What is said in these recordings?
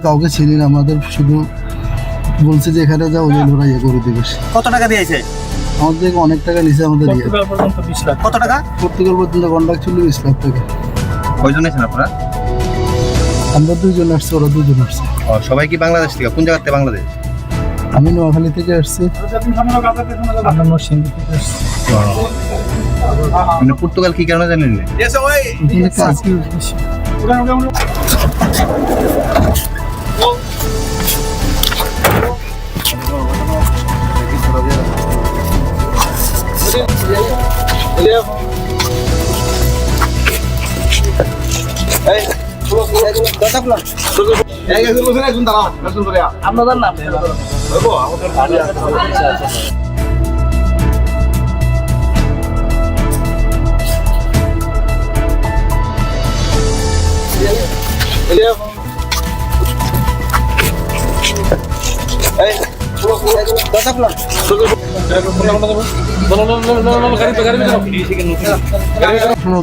কাউকে চিনি না, আমাদের শুধু বলছে যে এখানে যাও ওই লড়াইয়া করে দিবে। কত টাকা দিয়েছে? আমাদের থেকে অনেক টাকা নিছে আমাদের। কত টাকা? পর্তুগাল পর্যন্ত কন্ট্রাক্ট ছিল 20 লাখ টাকা। কয়জন আছেন আপনারা? আমরা 2 জন আসছি, ওরা 2 জন আসছে। সবাই কি বাংলাদেশ থেকে? কোন জায়গা থেকে বাংলাদেশ? আমি নোয়াখালী থেকে আসছি। পর্তুগাল কি কারণে জানেন না? আপনাদের নাম?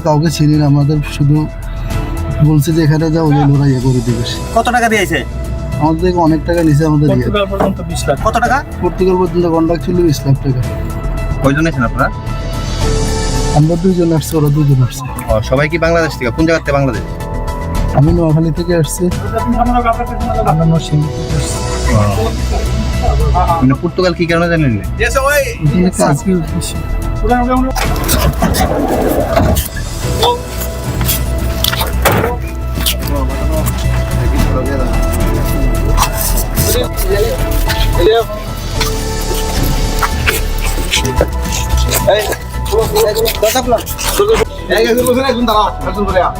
কাউকে চিনি না, আমাদের শুধু বলছে যে এখানে যাও ওই লড়াইয়া করে দিবে। কত টাকা দিয়েছে? আমাদের থেকে অনেক টাকা নিছে আমাদের। কত টাকা? পর্তুগাল পর্যন্ত কন্ট্রাক্ট ছিল 20 লাখ টাকা। কয়জন আছেন আপনারা? আমরা 2 জন আসছি, ওরা 2 জন আসছে। সবাই কি বাংলাদেশ থেকে? কোন জায়গা থেকে বাংলাদেশ? আমি নোয়াখালী থেকে আসছি। পর্তুগাল কি কারণে জানেন না?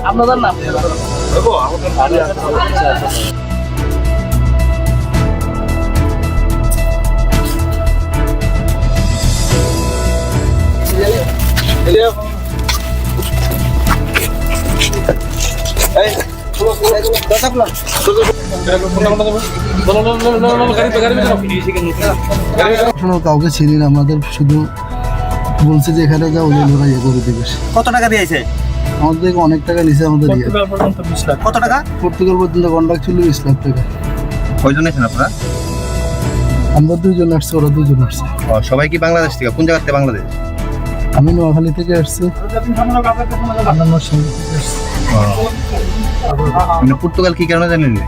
আপনাদের নাম? কাউকে চিনি না, আমাদের শুধু বলছে যে এখানে যাও ওই লড়াইয়া করে দিবে। কত টাকা দিয়েছে? আমাদের থেকে অনেক টাকা নিছে আমাদের। কত টাকা? পর্তুগাল পর্যন্ত কন্ট্রাক্ট ছিল 20 লাখ টাকা। কয়জন আছেন আপনারা? আমরা 2 জন আসছি, ওরা 2 জন আসছে। সবাই কি বাংলাদেশ থেকে? কোন জায়গা থেকে বাংলাদেশ? আমি নোয়াখালী থেকে আসছি। পর্তুগাল কি কারণে জানেন না?